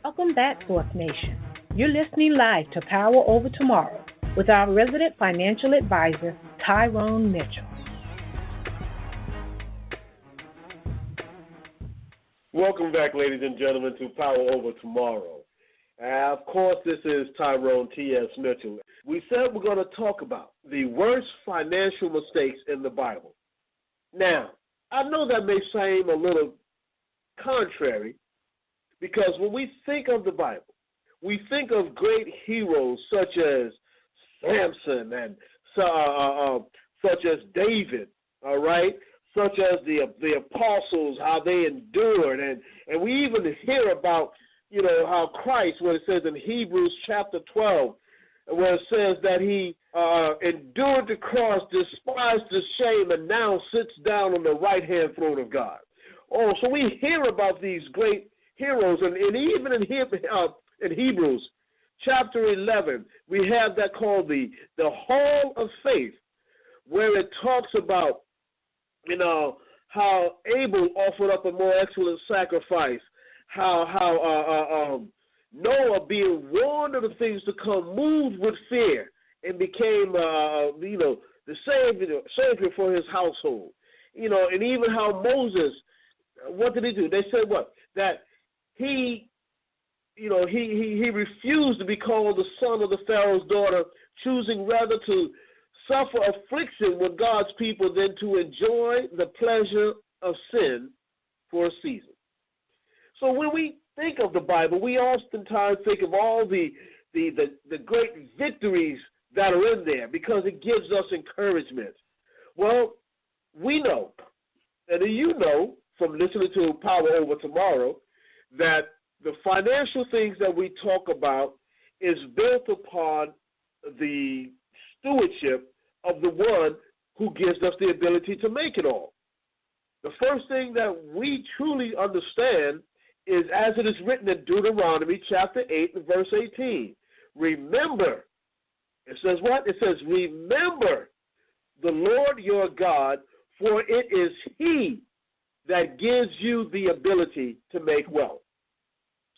Welcome back, Fourth Nation. You're listening live to Power Over Tomorrow with our resident financial advisor, Tyrone Mitchell. Welcome back, ladies and gentlemen, to Power Over Tomorrow. Of course, this is Tyrone T.S. Mitchell. We said we're going to talk about the worst financial mistakes in the Bible. Now, I know that may seem a little contrary, because when we think of the Bible, we think of great heroes such as Samson and such as David, all right, such as the apostles, how they endured, and we even hear about, how Christ, when it says in Hebrews chapter 12, where it says that he endured the cross, despised the shame, and now sits down on the right-hand throne of God. Oh, so we hear about these great heroes, and even in Hebrews chapter 11, we have that called the Hall of Faith, where it talks about, how Abel offered up a more excellent sacrifice, how Noah, being warned of the things to come, moved with fear and became, the savior for his household. And even how Moses, what did he do? They said what? That he refused to be called the son of the Pharaoh's daughter, choosing rather to suffer affliction with God's people than to enjoy the pleasure of sin for a season. So when we think of the Bible, we oftentimes think of all the great victories that are in there because it gives us encouragement. Well, we know, and you know from listening to Power Over Tomorrow, that the financial things that we talk about is built upon the stewardship of the one who gives us the ability to make it all. The first thing that we truly understand is, as it is written in Deuteronomy chapter 8 and verse 18, remember, it says what? It says, remember the Lord your God, for it is he that gives you the ability to make wealth.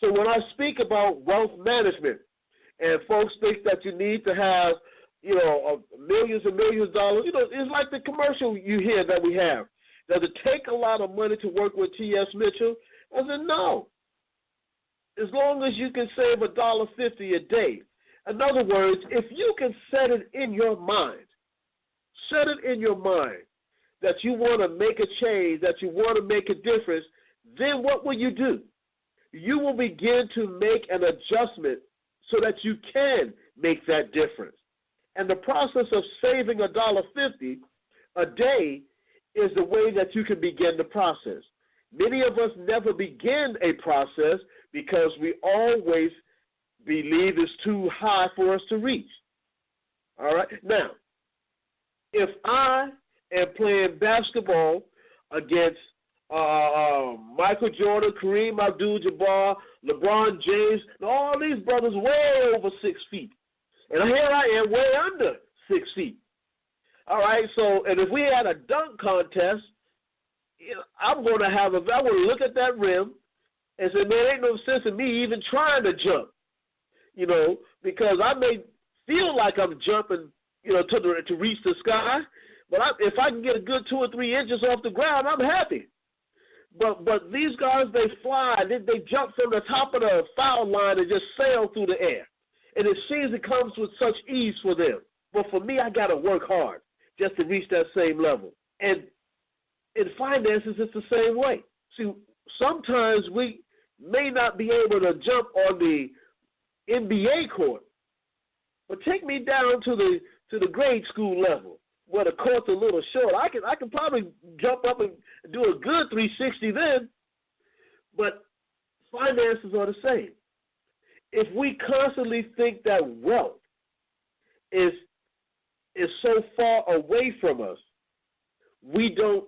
So when I speak about wealth management, and folks think that you need to have, millions and millions of dollars, it's like the commercial you hear that we have. Does it take a lot of money to work with T.S. Mitchell? I said, no. As long as you can save $1.50 a day. In other words, if you can set it in your mind that you want to make a change, that you want to make a difference, then what will you do? You will begin to make an adjustment so that you can make that difference. And the process of saving $1.50 a day is the way that you can begin the process. Many of us never begin a process because we always believe it's too high for us to reach. All right? Now, if I am playing basketball against Michael Jordan, Kareem Abdul-Jabbar, LeBron James, and all these brothers way over 6 feet, and here I am way under 6 feet. All right, so, and if we had a dunk contest, I'm going to I want to look at that rim and say, man, ain't no sense in me even trying to jump, because I may feel like I'm jumping, to reach the sky, but if I can get a good 2 or 3 inches off the ground, I'm happy. But these guys, they fly, they jump from the top of the foul line and just sail through the air. And it seems it comes with such ease for them. But for me, I got to work hard just to reach that same level. And in finances, it's the same way. See, sometimes we may not be able to jump on the NBA court, but take me down to the grade school level where the court's a little short. I can probably jump up and do a good 360 then, but finances are the same. If we constantly think that wealth is so far away from us, we do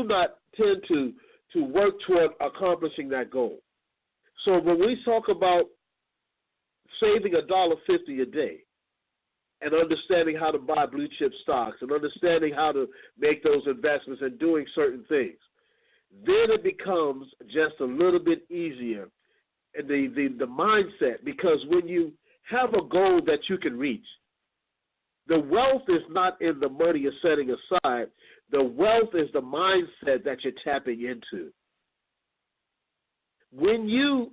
not tend to work toward accomplishing that goal. So when we talk about saving $1.50 a day and understanding how to buy blue chip stocks and understanding how to make those investments and doing certain things, then it becomes just a little bit easier. And the mindset, because when you have a goal that you can reach, the wealth is not in the money you're setting aside. The wealth is the mindset that you're tapping into. When you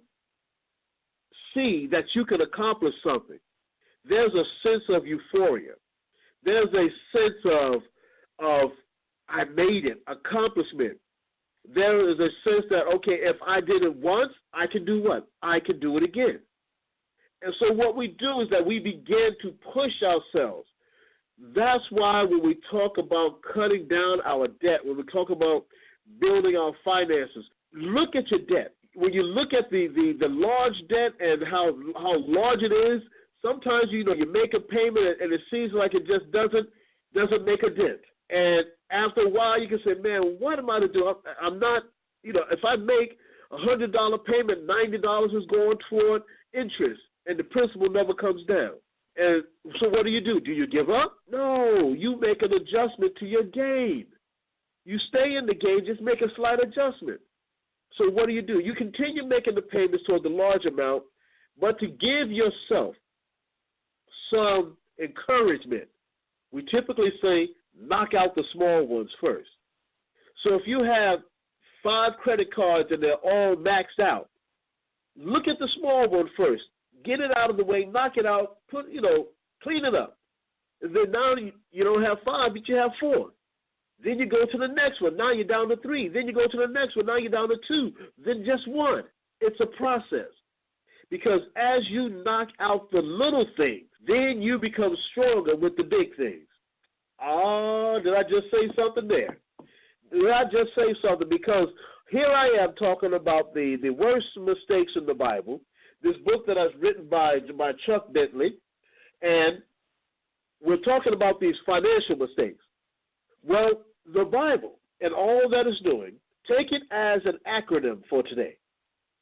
see that you can accomplish something, there's a sense of euphoria. There's a sense of I made it, accomplishment. There is a sense that, okay, if I did it once, I can do what? I can do it again. And so what we do is that we begin to push ourselves. That's why when we talk about cutting down our debt, when we talk about building our finances, look at your debt. When you look at the large debt and how large it is, sometimes you make a payment and it seems like it just doesn't make a dent. And after a while, you can say, man, what am I to do? I'm not, if I make a $100 payment, $90 is going toward interest, and the principal never comes down. And so what do? Do you give up? No, you make an adjustment to your gain. You stay in the gain, just make a slight adjustment. So what do? You continue making the payments toward the large amount, but to give yourself some encouragement, we typically say, knock out the small ones first. So if you have 5 credit cards and they're all maxed out, look at the small one first. Get it out of the way, knock it out, clean it up. And then now you don't have 5, but you have 4. Then you go to the next one. Now you're down to 3. Then you go to the next one. Now you're down to 2. Then just 1. It's a process. Because as you knock out the little things, then you become stronger with the big things. Oh, did I just say something there? Did I just say something? Because here I am talking about the worst mistakes in the Bible, this book that was written by Chuck Bentley, and we're talking about these financial mistakes. Well, the Bible and all that it's doing, take it as an acronym for today.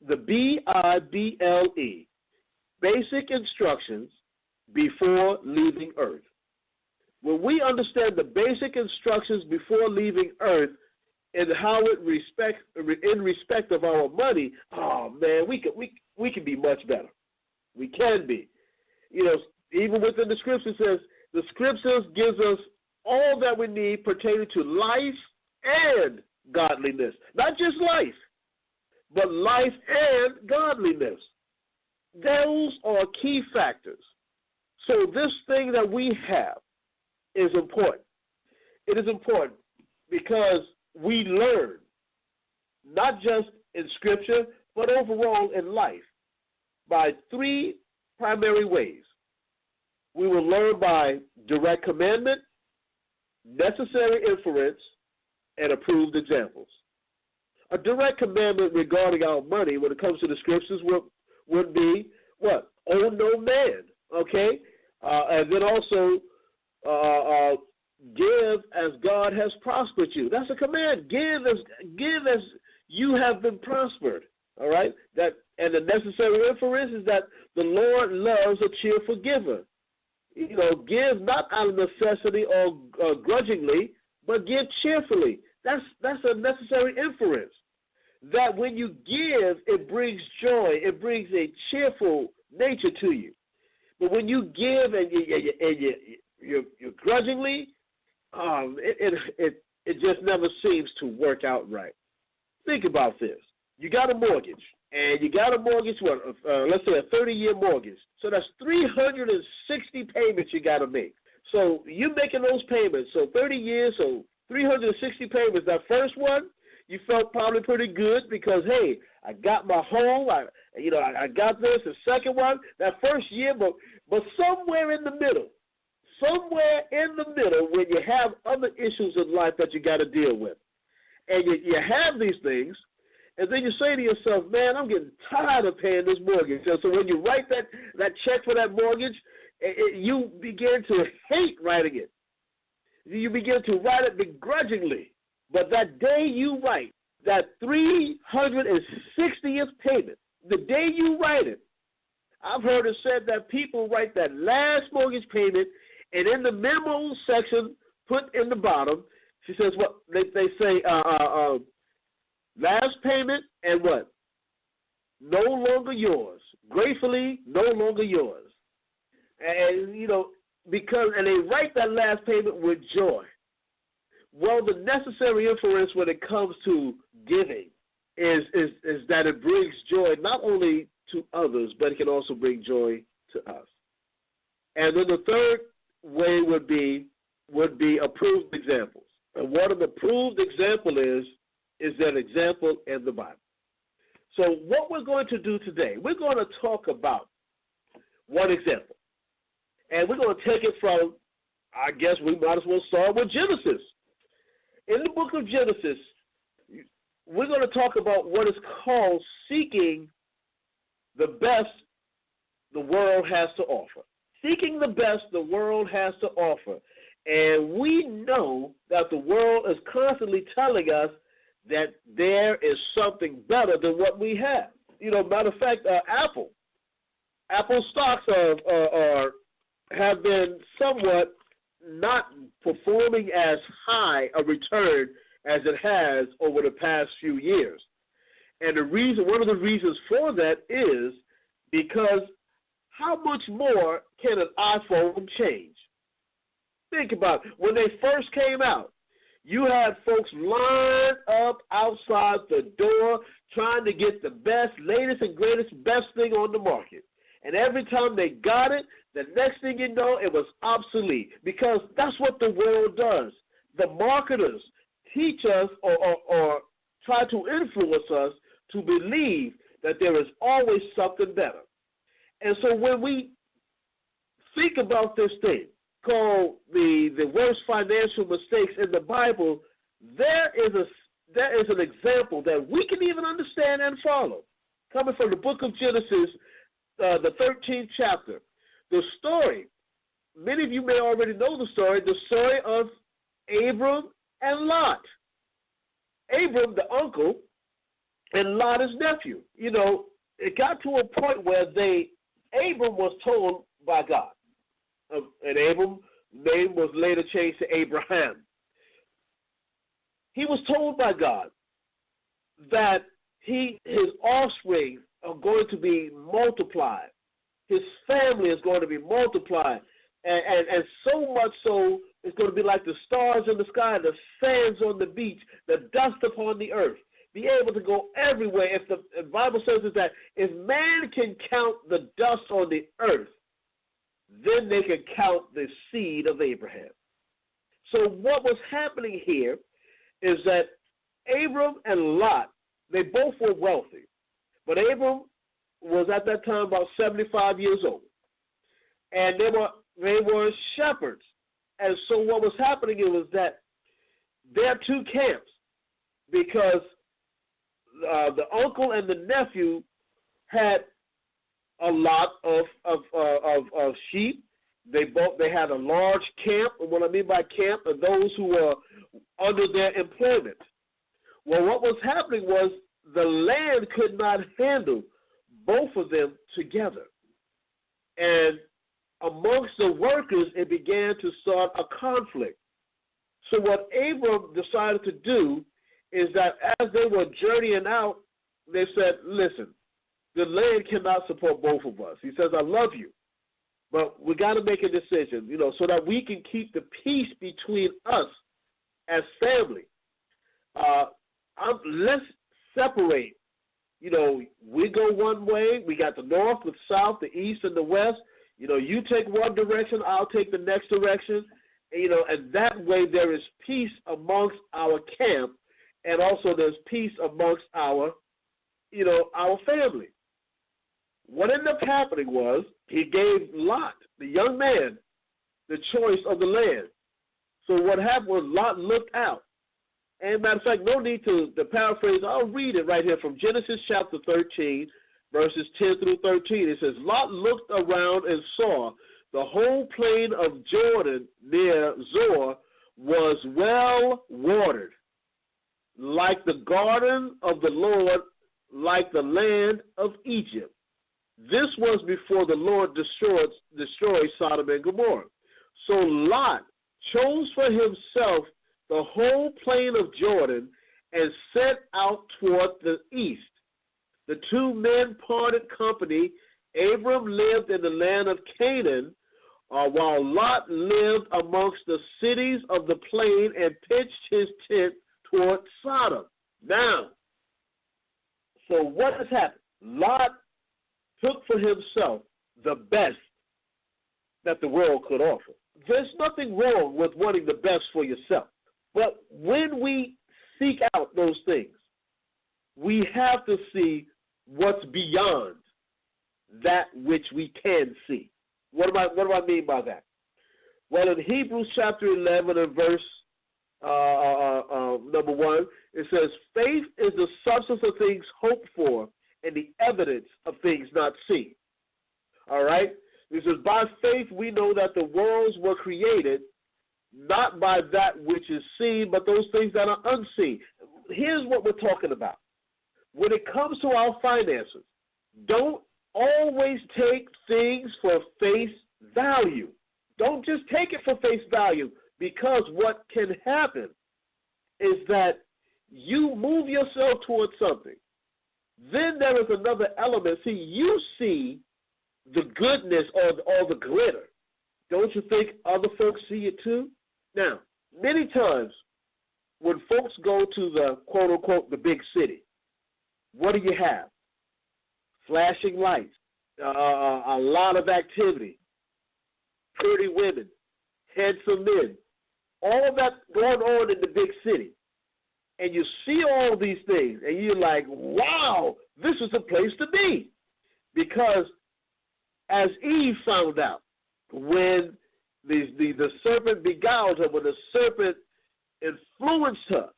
The BIBLE, Basic Instructions Before Leaving Earth. When we understand the basic instructions before leaving Earth and how it in respect of our money, oh man, we can be much better. We can be. Even within the Scripture says the Scriptures gives us all that we need pertaining to life and godliness. Not just life, but life and godliness. Those are key factors. So this thing that we have is important. It is important because we learn, not just in Scripture, but overall in life, by 3 primary ways. We will learn by direct commandment, necessary inference, and approved examples. A direct commandment regarding our money when it comes to the Scriptures would be what? Owe no man, okay? And then also give as God has prospered you. That's a command. Give as you have been prospered. All right? And the necessary inference is that the Lord loves a cheerful giver. Give not out of necessity or grudgingly, but give cheerfully. That's a necessary inference. That when you give, it brings joy. It brings a cheerful nature to you. But when you give and you're grudgingly, it just never seems to work out right. Think about this. You got a mortgage, and you got a mortgage, let's say a 30-year mortgage. So that's 360 payments you got to make. So you're making those payments. So 30 years, so 360 payments. That first one, you felt probably pretty good because, hey, I got my home. I got this. The second one, that first year, but somewhere in the middle, when you have other issues in life that you got to deal with, and you have these things, and then you say to yourself, man, I'm getting tired of paying this mortgage. And so when you write that check for that mortgage, you begin to hate writing it. You begin to write it begrudgingly. But that day you write that 360th payment, the day you write it, I've heard it said that people write that last mortgage payment, and in the memo section, put in the bottom, she says, what they say, Last payment and what? No longer yours. Gratefully, no longer yours. And, and they write that last payment with joy. Well, the necessary inference when it comes to giving is that it brings joy not only to others, but it can also bring joy to us. And then the third way would be approved examples. And what an approved example is an example in the Bible. So what we're going to do today, we're going to talk about one example. And we're going to take it from, I guess we might as well start with Genesis. In the book of Genesis, we're going to talk about what is called seeking the best the world has to offer. Seeking the best the world has to offer. And we know that the world is constantly telling us that there is something better than what we have. Matter of fact, Apple stocks have been somewhat not performing as high a return as it has over the past few years. And one of the reasons for that is because how much more can an iPhone change? Think about it. When they first came out, you had folks lined up outside the door trying to get the best, latest and greatest, best thing on the market. And every time they got it, the next thing you know, it was obsolete, because that's what the world does. The marketers teach us or try to influence us to believe that there is always something better. And so when we think about this thing called the worst financial mistakes in the Bible, there is an example that we can even understand and follow. Coming from the book of Genesis, the 13th chapter. The story, many of you may already know the story of Abram and Lot. Abram, the uncle, and Lot, his nephew. It got to a point where Abram was told by God, and Abram's name was later changed to Abraham. He was told by God that his offspring are going to be multiplied. His family is going to be multiplied. And so much so, it's going to be like the stars in the sky, the sands on the beach, the dust upon the earth. Be able to go everywhere. If the Bible says is that if man can count the dust on the earth, then they can count the seed of Abraham. So what was happening here is that Abram and Lot, they both were wealthy. But Abram was at that time about 75 years old. And they were shepherds. And so what was happening was that there are two camps, because the uncle and the nephew had a lot of sheep. They had a large camp, and what I mean by camp are those who were under their employment. Well, what was happening was the land could not handle both of them together. And amongst the workers, it began to start a conflict. So what Abram decided to do is that as they were journeying out, they said, listen, the land cannot support both of us. He says, I love you, but we got to make a decision, so that we can keep the peace between us as family. Let's separate. We go one way. We got the north, the south, the east, and the west. You take one direction, I'll take the next direction. And that way there is peace amongst our camp, and also there's peace amongst our family. What ended up happening was he gave Lot, the young man, the choice of the land. So what happened was Lot looked out. And matter of fact, no need to paraphrase. I'll read it right here from Genesis chapter 13, verses 10 through 13. It says, Lot looked around and saw the whole plain of Jordan near Zoar was well watered, like the garden of the Lord, like the land of Egypt. This was before the Lord destroyed Sodom and Gomorrah. So Lot chose for himself the whole plain of Jordan and set out toward the east. The two men parted company. Abram lived in the land of Canaan, while Lot lived amongst the cities of the plain and pitched his tent toward Sodom. Now, so what has happened? Lot took for himself the best that the world could offer. There's nothing wrong with wanting the best for yourself. But when we seek out those things, we have to see what's beyond that which we can see. What do I mean by that? Well, in Hebrews chapter 11 and verse number 1, it says, faith is the substance of things hoped for and the evidence of things not seen. All right? It says, by faith we know that the worlds were created, not by that which is seen, but those things that are unseen. Here's what we're talking about. When it comes to our finances, don't always take things for face value. Don't just take it for face value, because what can happen is that you move yourself towards something. Then there is another element. See, you see the goodness or the glitter. Don't you think other folks see it too? Now, many times when folks go to the quote-unquote the big city, what do you have? Flashing lights, a lot of activity, pretty women, handsome men, all of that going on in the big city. And you see all these things, and you're like, wow, this is the place to be. Because as Eve found out, when the serpent beguiled her, when the serpent influenced her,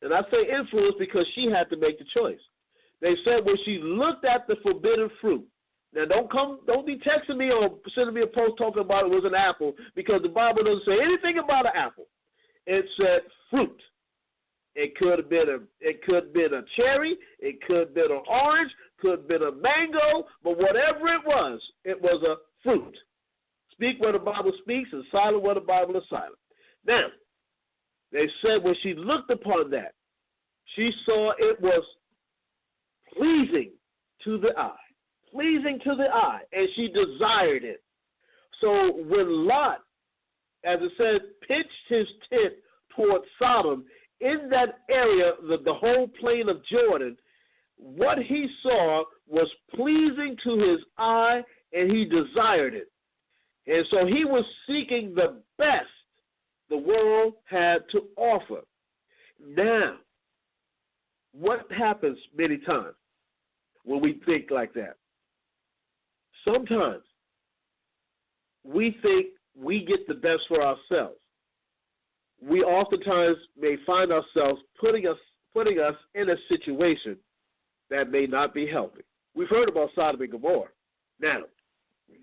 and I say influenced because she had to make the choice. They said when she looked at the forbidden fruit, now don't be texting me or sending me a post talking about it was an apple, because the Bible doesn't say anything about an apple. It said fruit. It could have been a cherry, it could have been an orange, could have been a mango, but whatever it was a fruit. Speak where the Bible speaks and silent where the Bible is silent. Now, they said when she looked upon that, she saw it was pleasing to the eye. Pleasing to the eye, and she desired it. So when Lot, as it said, pitched his tent toward Sodom, in that area, the whole plain of Jordan, what he saw was pleasing to his eye, and he desired it. And so he was seeking the best the world had to offer. Now, what happens many times when we think like that? Sometimes we think we get the best for ourselves. We oftentimes may find ourselves putting us in a situation that may not be healthy. We've heard about Sodom and Gomorrah. Now,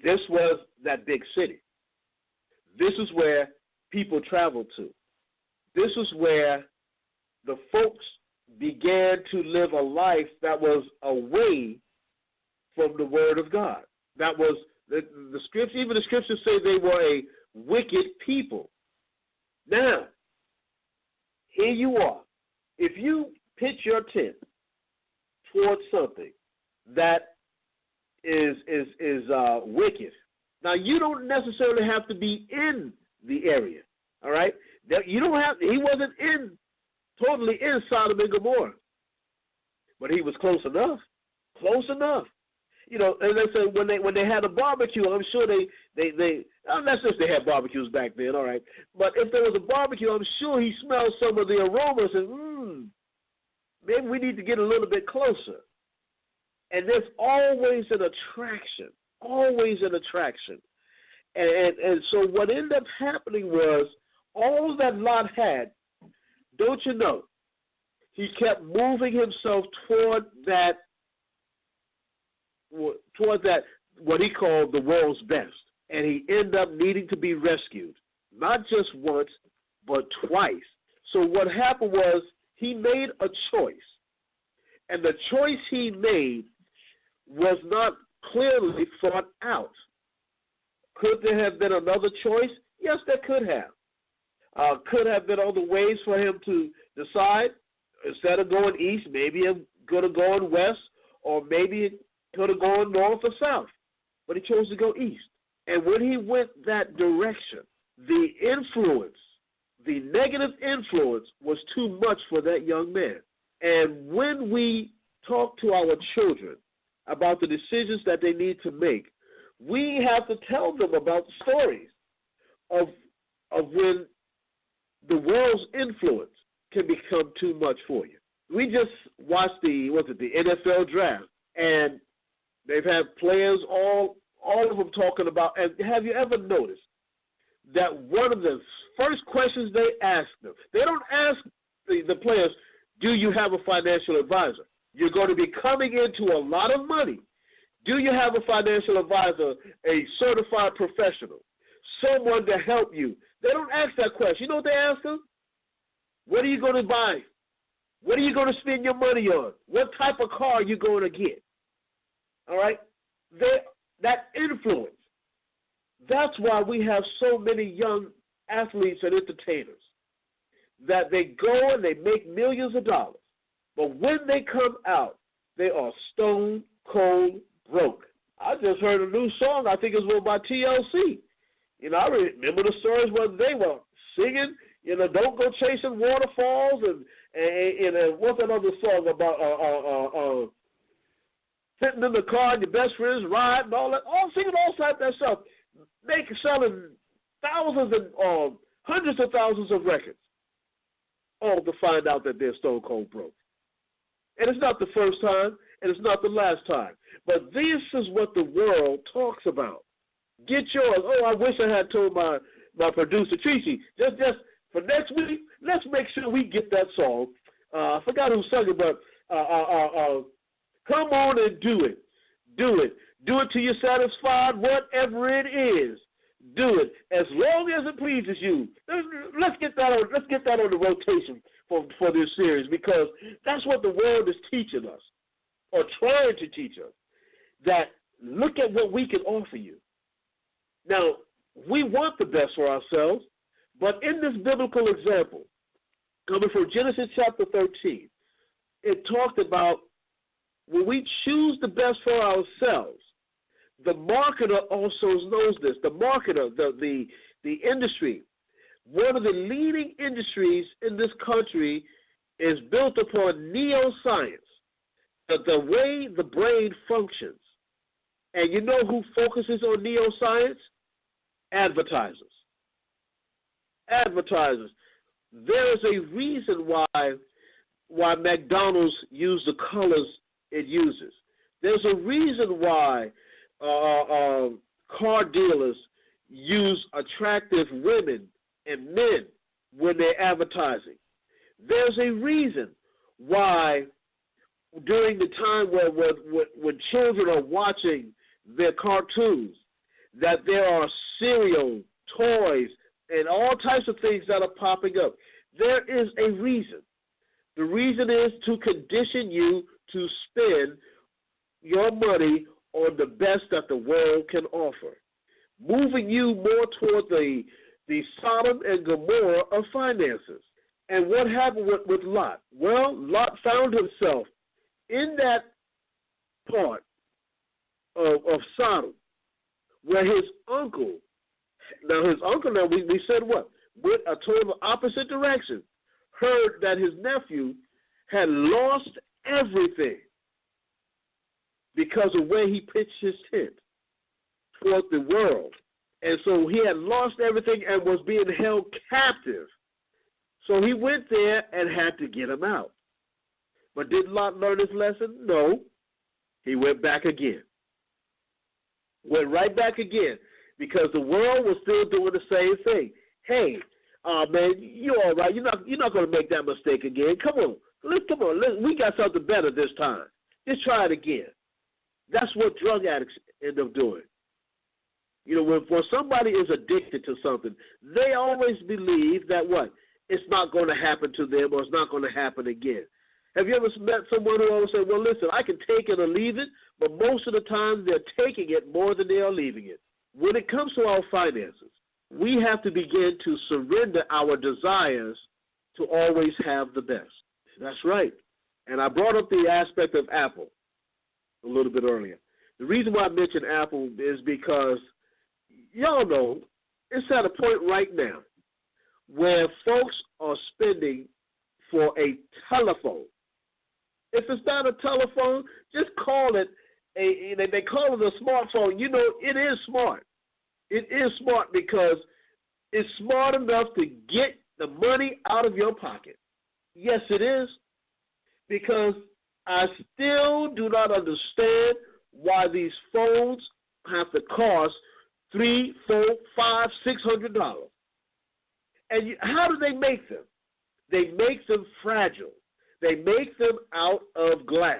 this was that big city. This is where people traveled to. This is where the folks began to live a life that was away from the Word of God. That was the scripture. Even the scriptures say they were a wicked people. Now, here you are. If you pitch your tent towards something that is wicked, now you don't necessarily have to be in the area. All right, you don't have. He wasn't totally in Sodom and Gomorrah, but he was close enough. Close enough. You know, and they said when they had a barbecue, I'm sure they unless they had barbecues back then, all right. But if there was a barbecue, I'm sure he smelled some of the aromas and maybe we need to get a little bit closer. And there's always an attraction, And so what ended up happening was all that Lot had, don't you know, he kept moving himself toward that, what he called the world's best. And he ended up needing to be rescued, not just once, but twice. So what happened was he made a choice. And the choice he made was not clearly thought out. Could there have been another choice? Yes, there could have. Could have been other ways for him to decide? instead of going east, maybe it could have gone west, or maybe it could have gone north or south. But he chose to go east. And when he went that direction, the influence, the negative influence, was too much for that young man. And when we talk to our children about the decisions that they need to make, we have to tell them about stories of when the world's influence can become too much for you. We just watched the NFL draft, and they've had players, all of them talking about, and have you ever noticed that one of the first questions they ask them, they don't ask the players, do you have a financial advisor? You're going to be coming into a lot of money. Do you have a financial advisor, a certified professional, someone to help you? They don't ask that question. You know what they ask them? What are you going to buy? What are you going to spend your money on? What type of car are you going to get? All right? That influence. That's why we have so many young athletes and entertainers, that they go and they make millions of dollars. But when they come out, they are stone cold broke. I just heard a new song, I think it was by TLC. I remember the stories where they were singing, don't go chasing waterfalls, and what's another song about sitting in the car and your best friends ride and all that, singing all type of that stuff, selling thousands and hundreds of thousands of records, all to find out that they're stone cold broke. And it's not the first time, and it's not the last time. But this is what the world talks about. Get yours. Oh, I wish I had told my producer, Tracy, just for next week, let's make sure we get that song. I forgot who sung it, but come on and do it. Do it. Do it till you're satisfied, whatever it is. Do it as long as it pleases you. Let's get that on the rotation for this series, because that's what the world is teaching us, or trying to teach us. That look at what we can offer you. Now, we want the best for ourselves, but in this biblical example, coming from Genesis chapter 13, it talked about when we choose the best for ourselves, the marketer also knows this. The marketer, the industry, one of the leading industries in this country is built upon neuroscience, the way the brain functions. And you know who focuses on neuroscience? Advertisers. Advertisers. There is a reason why McDonald's uses the colors it uses. There's a reason why car dealers use attractive women and men when they're advertising. There's a reason why during the time when children are watching their cartoons, that there are cereal, toys, and all types of things that are popping up. There is a reason. The reason is to condition you to spend your money on the best that the world can offer, moving you more toward the Sodom and Gomorrah of finances. And what happened with Lot? Well, Lot found himself in that part of Sodom where his uncle, we said what? Went a total opposite direction, heard that his nephew had lost everything because of where he pitched his tent toward the world. And so he had lost everything and was being held captive. So he went there and had to get him out. But did Lot learn his lesson? No. He went back again. Went right back again, because the world was still doing the same thing. Hey, man, you're all right. You're not going to make that mistake again. Come on. We got something better this time. Just try it again. That's what drug addicts end up doing. When somebody is addicted to something, they always believe that what? It's not going to happen to them, or it's not going to happen again. Have you ever met someone who always said, well, listen, I can take it or leave it, but most of the time they're taking it more than they are leaving it. When it comes to our finances, we have to begin to surrender our desires to always have the best. That's right. And I brought up the aspect of Apple a little bit earlier. The reason why I mentioned Apple is because y'all know it's at a point right now where folks are spending for a telephone. If it's not a telephone, just call it they call it a smartphone. You know, it is smart. It is smart because it's smart enough to get the money out of your pocket. Yes, it is. Because I still do not understand why these phones have to cost $300, $400, $500, $600. And how do they make them? They make them fragile. They make them out of glass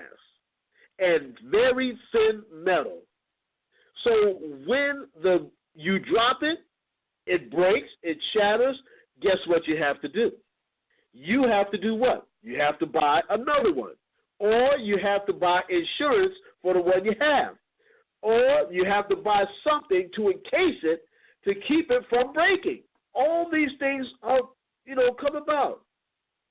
and very thin metal. So when you drop it, it breaks, it shatters. Guess what you have to do? You have to do what? You have to buy another one. Or you have to buy insurance for the one you have. Or you have to buy something to encase it to keep it from breaking. All these things are, come about.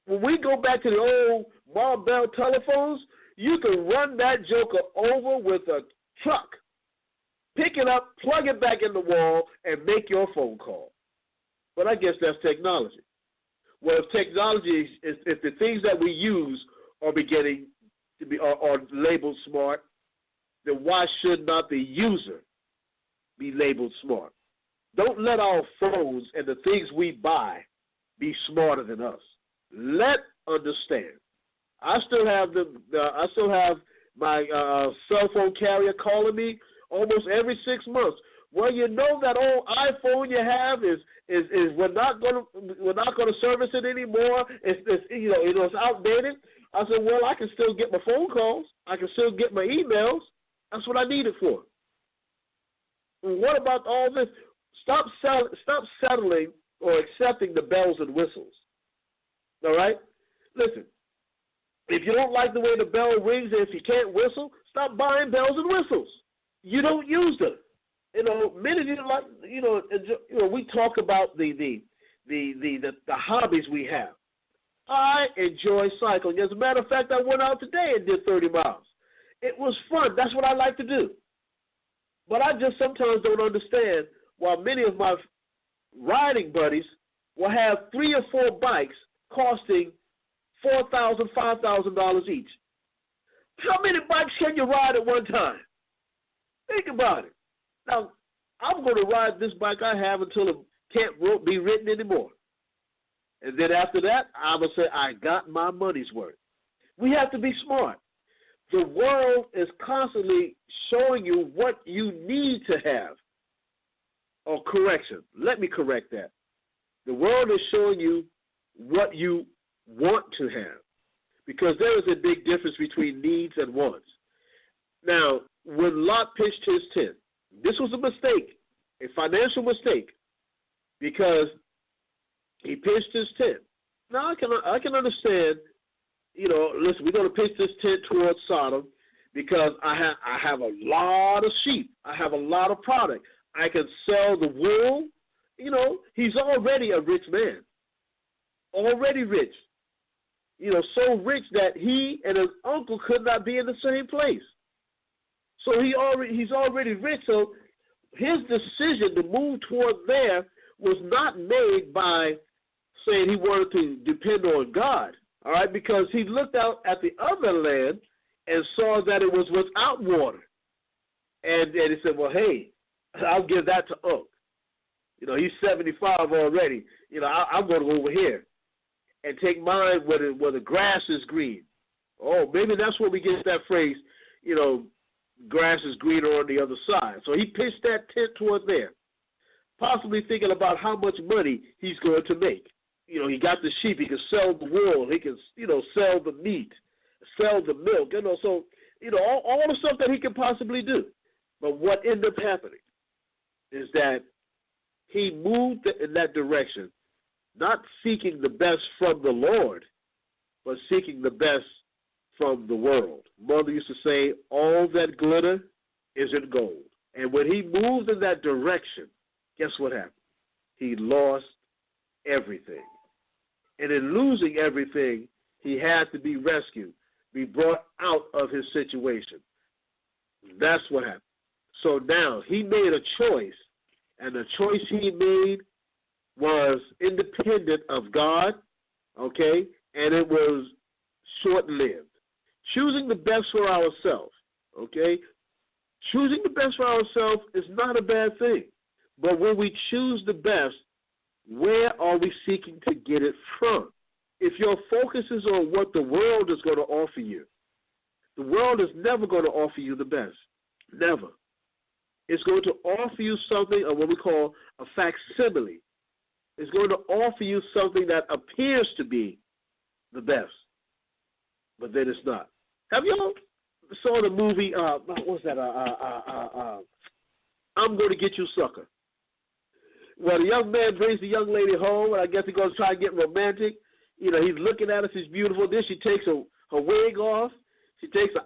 When we go back to the old Mom Bell telephones, you can run that joker over with a truck, pick it up, plug it back in the wall, and make your phone call. But I guess that's technology. Well, if technology, if the things that we use are beginning to be are labeled smart, then why should not the user be labeled smart? Don't let our phones and the things we buy be smarter than us. Let understand. I still have my cell phone carrier calling me almost every 6 months. Well, you know that old iPhone you have is we're not going to service it anymore. It's outdated. I said, well, I can still get my phone calls. I can still get my emails. That's what I need it for. And what about all this? Stop settling or accepting the bells and whistles. All right? Listen, if you don't like the way the bell rings and if you can't whistle, stop buying bells and whistles. You don't use them. Many of you like, we talk about the hobbies we have. I enjoy cycling. As a matter of fact, I went out today and did 30 miles. It was fun. That's what I like to do. But I just sometimes don't understand why many of my riding buddies will have 3 or 4 bikes costing $4,000, $5,000 each. How many bikes can you ride at one time? Think about it. Now, I'm going to ride this bike I have until it can't be ridden anymore. And then after that, I'm going to say I got my money's worth. We have to be smart. The world is constantly showing you what you need to have. Or correction. Let me correct that. The world is showing you what you want to have. Because there is a big difference between needs and wants. Now, when Lot pitched his tent, this was a mistake, a financial mistake, because he pitched his tent. Now, I can understand, listen, we're going to pitch this tent towards Sodom because I have a lot of sheep. I have a lot of product. I can sell the wool. He's already a rich man, already rich. So rich that he and his uncle could not be in the same place. So he's already rich. So his decision to move toward there was not made by saying he wanted to depend on God, all right, because he looked out at the other land and saw that it was without water. And he said, well, hey, I'll give that to Unc. He's 75 already. I'm going to go over here and take mine where the grass is green. Oh, maybe that's where we get that phrase, grass is greener on the other side. So he pitched that tent toward there, possibly thinking about how much money he's going to make. He got the sheep. He can sell the wool. He can, sell the meat, sell the milk. So, all the stuff that he can possibly do. But what ended up happening is that he moved in that direction, not seeking the best from the Lord, but seeking the best from the world. Mother used to say, all that glitter isn't gold. And when he moved in that direction, guess what happened? He lost everything. And in losing everything, He had to be rescued, be brought out of his situation. That's what happened. So now he made a choice, and the choice he made was independent of God, okay, and it was short-lived. Choosing the best for ourselves, okay? Choosing the best for ourselves is not a bad thing. But when we choose the best, where are we seeking to get it from? If your focus is on what the world is going to offer you, the world is never going to offer you the best. Never. It's going to offer you something of what we call a facsimile. It's going to offer you something that appears to be the best, but then it's not. Have y'all saw the movie, what's that, I'm Going to Get You, Sucker? Well, the young man brings the young lady home, and I guess he goes to try to get romantic. You know, he's looking at her, she's beautiful. Then she takes her wig off. She takes her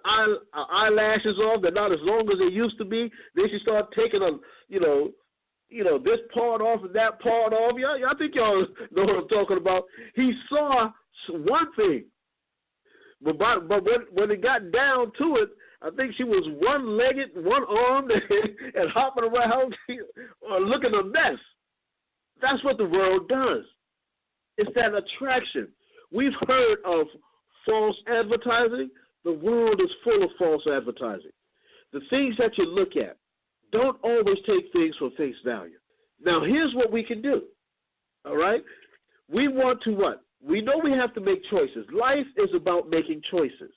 eyelashes off. They're not as long as they used to be. Then she starts taking this part off and that part off. I think y'all know what I'm talking about. He saw one thing, but when it got down to it, I think she was one-legged, one-armed, and hopping around looking a mess. That's what the world does. It's that attraction. We've heard of false advertising. The world is full of false advertising. The things that you look at, don't always take things for face value. Now, here's what we can do, all right? We want to what? We know we have to make choices. Life is about making choices.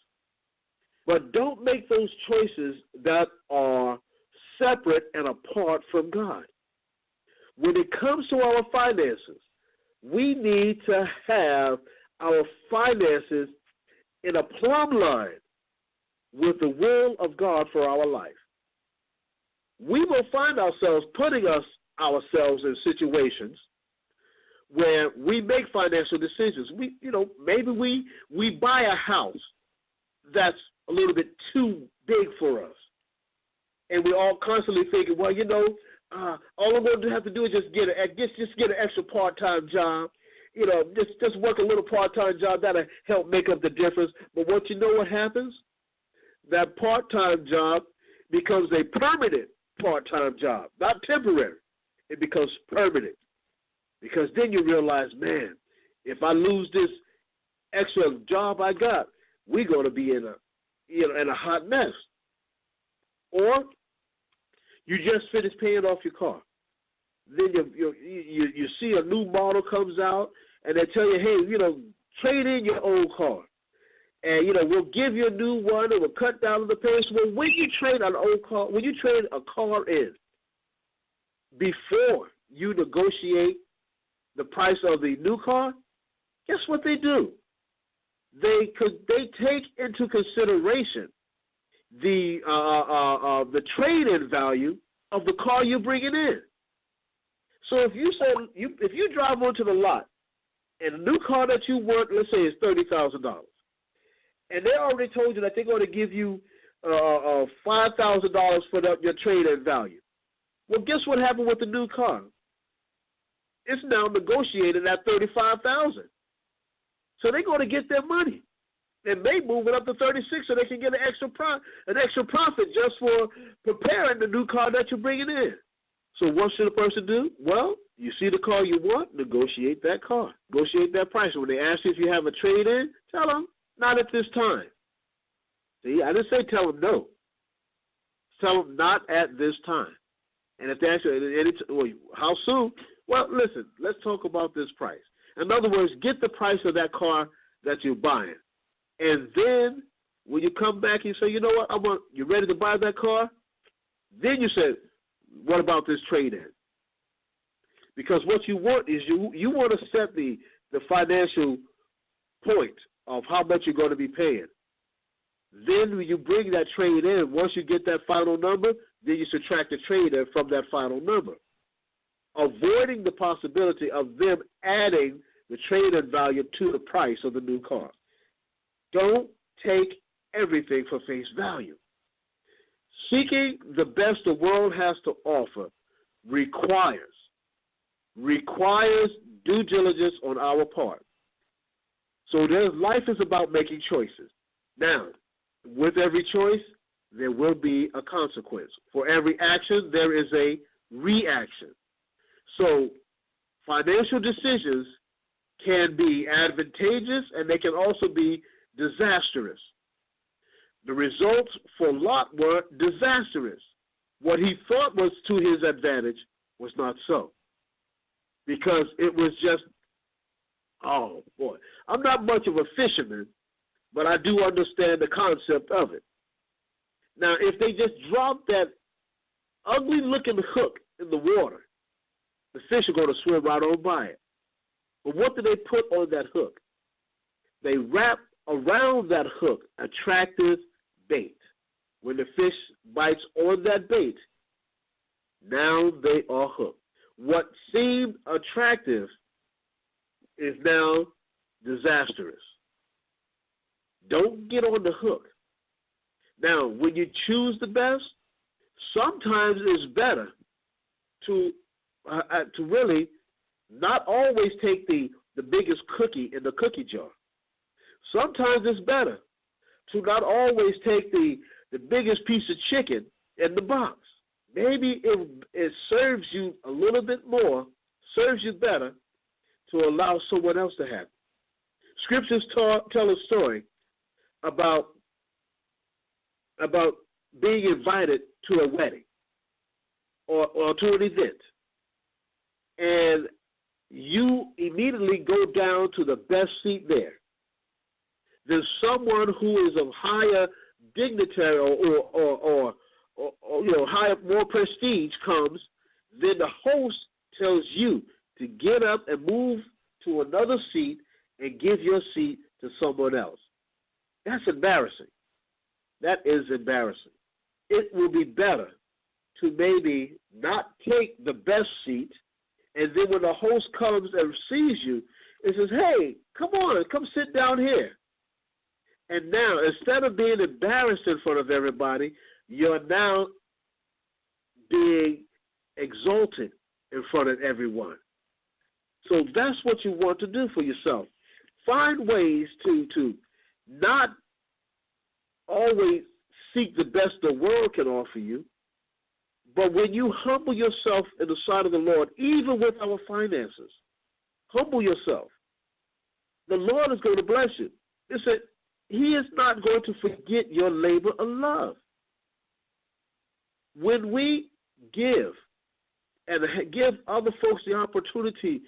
But don't make those choices that are separate and apart from God. When it comes to our finances, we need to have our finances in a plumb line with the will of God for our life. We will find ourselves putting ourselves in situations where we make financial decisions. Maybe we buy a house that's a little bit too big for us, and we're all constantly thinking, well, all I'm going to have to do is just get an extra part-time job. Just work a little part-time job. That'll help make up the difference. But what happens? That part-time job becomes a permanent part-time job, not temporary. It becomes permanent. Because then you realize, man, if I lose this extra job I got, we're going to be in a hot mess. Or you just finished paying off your car. Then you see a new model comes out, and they tell you, hey, trade in your old car. And, we'll give you a new one, and we'll cut down on the payments. Well, when you trade a car in, before you negotiate the price of the new car, guess what they do? They take into consideration the trade-in value of the car you're bringing in. So if you drive onto the lot and the new car that you want, let's say, is $30,000, and they already told you that they're going to give you $5,000 for your trade-in value. Well, guess what happened with the new car? It's now negotiated at $35,000. So they're going to get their money. They may move it up to $36,000 so they can get an extra profit just for preparing the new car that you're bringing in. So what should a person do? Well, you see the car you want, negotiate that car. Negotiate that price. When they ask you if you have a trade-in, tell them, not at this time. See, I didn't say tell them no. Tell them not at this time. And if they ask you, how soon? Well, listen, let's talk about this price. In other words, get the price of that car that you're buying. And then when you come back and you say, you know what, you ready to buy that car? Then you say, what about this trade-in? Because what you want is you want to set the financial point of how much you're going to be paying. Then when you bring that trade in, once you get that final number, then you subtract the trade in from that final number, avoiding the possibility of them adding the trade-in value to the price of the new car. Don't take everything for face value. Seeking the best the world has to offer requires due diligence on our part. So life is about making choices. Now, with every choice, there will be a consequence. For every action, there is a reaction. So financial decisions can be advantageous and they can also be disastrous. The results for Lot were disastrous. What he thought was to his advantage was not so. Because it was just, oh boy, I'm not much of a fisherman, but I do understand the concept of it. Now, if they just drop that ugly-looking hook in the water, the fish are going to swim right on by it. But what do they put on that hook? They wrap around that hook attractive bait. When the fish bites on that bait, now they are hooked. What seemed attractive is now disastrous. Don't get on the hook. Now, when you choose the best, sometimes it's better to really not always take the biggest cookie in the cookie jar. Sometimes it's better to not always take the biggest piece of chicken in the box. Maybe it serves you a little bit more, serves you better to allow someone else to have it. Scriptures tell a story about being invited to a wedding or to an event. And you immediately go down to the best seat there. Then someone who is of higher dignitary or higher, more prestige comes. Then the host tells you to get up and move to another seat and give your seat to someone else. That's embarrassing. That is embarrassing. It will be better to maybe not take the best seat, and then when the host comes and sees you, it says, hey, come on, come sit down here. And now, instead of being embarrassed in front of everybody, you're now being exalted in front of everyone. So that's what you want to do for yourself. Find ways to not always seek the best the world can offer you, but when you humble yourself in the sight of the Lord, even with our finances, humble yourself. The Lord is going to bless you. It said, He is not going to forget your labor of love. When we give and give other folks the opportunity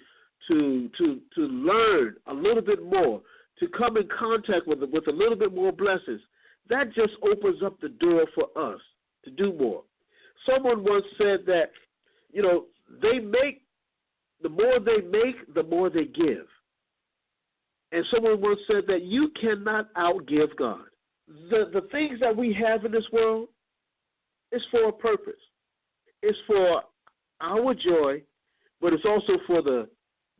to learn a little bit more, to come in contact with a little bit more blessings, that just opens up the door for us to do more. Someone once said that, they make, the more they make, the more they give. And someone once said that you cannot outgive God. The things that we have in this world is for a purpose. It's for our joy, but it's also for the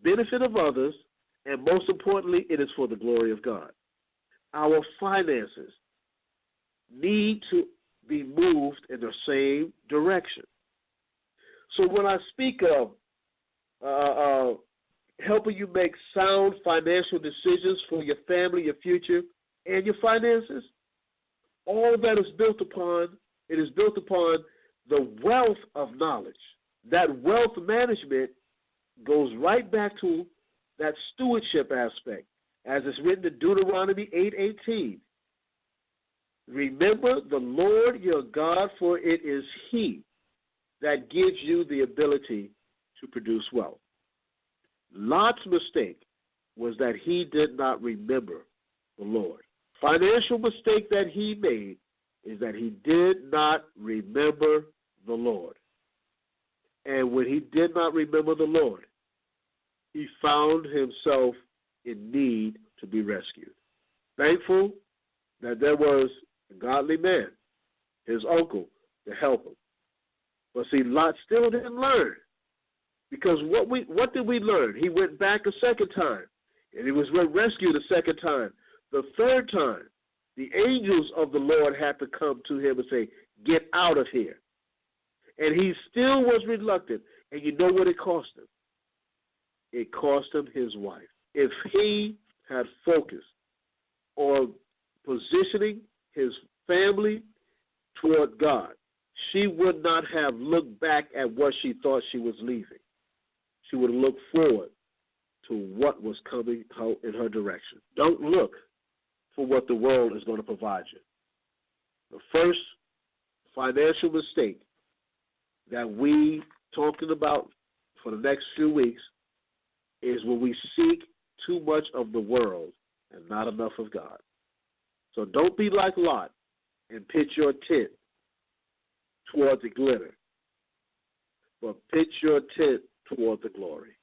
benefit of others, and most importantly, it is for the glory of God. Our finances need to be moved in the same direction. So when I speak of helping you make sound financial decisions for your family, your future, and your finances, all that is built upon, it is built upon the wealth of knowledge. That wealth management goes right back to that stewardship aspect, as it's written in Deuteronomy 8:18. Remember the Lord your God, for it is He that gives you the ability to produce wealth. Lot's mistake was that he did not remember the Lord. Financial mistake that he made is that he did not remember the Lord. And when he did not remember the Lord, he found himself in need to be rescued. Thankful that there was a godly man, his uncle, to help him. But see, Lot still didn't learn. Because what did we learn? He went back a second time, and he was rescued a second time. The third time, the angels of the Lord had to come to him and say, get out of here. And he still was reluctant. And you know what it cost him? It cost him his wife. If he had focused on positioning his family toward God, she would not have looked back at what she thought she was leaving. She would have looked forward to what was coming in her direction. Don't look for what the world is going to provide you. The first financial mistake that we talking about for the next few weeks is when we seek too much of the world and not enough of God. So don't be like Lot and pitch your tent toward the glitter, but pitch your tent toward the glory.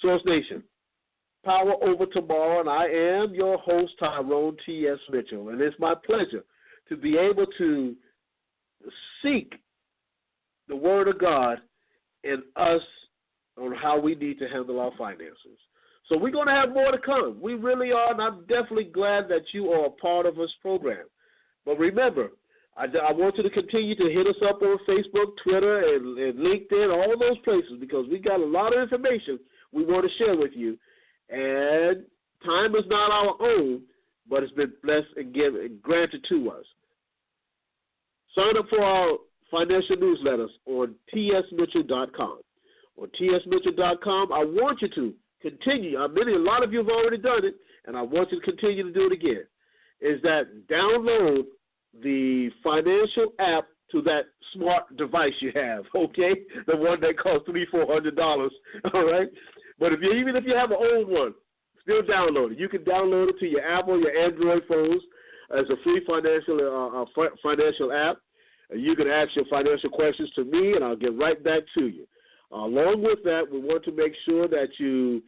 Source Nation, Power Over Tomorrow, and I am your host, Tyrone T.S. Mitchell, and it's my pleasure to be able to seek the Word of God in us on how we need to handle our finances. So we're going to have more to come. We really are, and I'm definitely glad that you are a part of this program. But remember, I want you to continue to hit us up on Facebook, Twitter, and LinkedIn, all those places, because we got a lot of information we want to share with you. And time is not our own, but it's been blessed and given and granted to us. Sign up for our financial newsletters on tsmitchell.com. On tsmitchell.com, I want you to continue. A lot of you have already done it, and I want you to continue to do it again, is that download the financial app to that smart device you have, okay? The one that costs $300-400, all right? But even if you have an old one, still download it. You can download it to your Apple, your Android phones as a free financial app. And you can ask your financial questions to me, and I'll get right back to you. Along with that, we want to make sure that you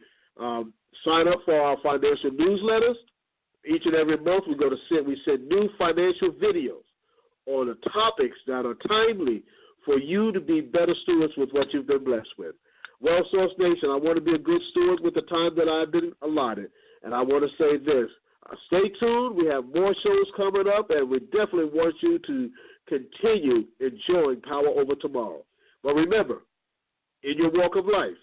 sign up for our financial newsletters. Each and every month, we send new financial videos on the topics that are timely for you to be better stewards with what you've been blessed with. Well, Source Nation, I want to be a good steward with the time that I've been allotted, and I want to say this. Stay tuned. We have more shows coming up, and we definitely want you to continue enjoying Power Over Tomorrow. But remember, in your walk of life,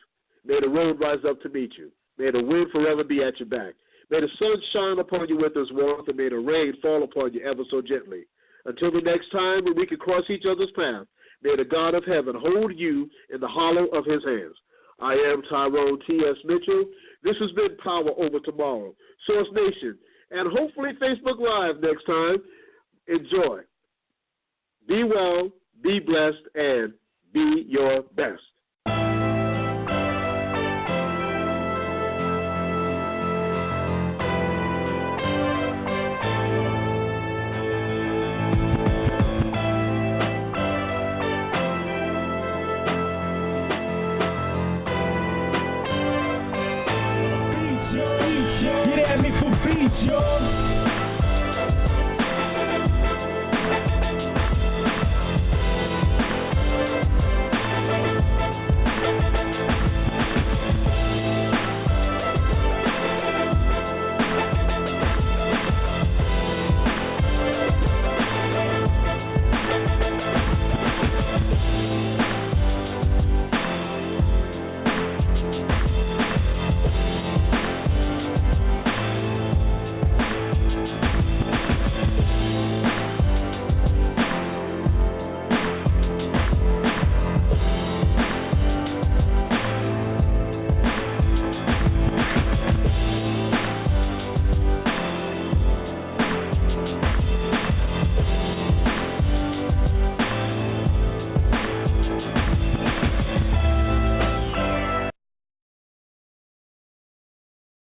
may the road rise up to meet you. May the wind forever be at your back. May the sun shine upon you with his warmth, and may the rain fall upon you ever so gently. Until the next time when we can cross each other's path, may the God of heaven hold you in the hollow of his hands. I am Tyrone T.S. Mitchell. This has been Power Over Tomorrow, Source Nation, and hopefully Facebook Live next time. Enjoy. Be well, be blessed, and be your best.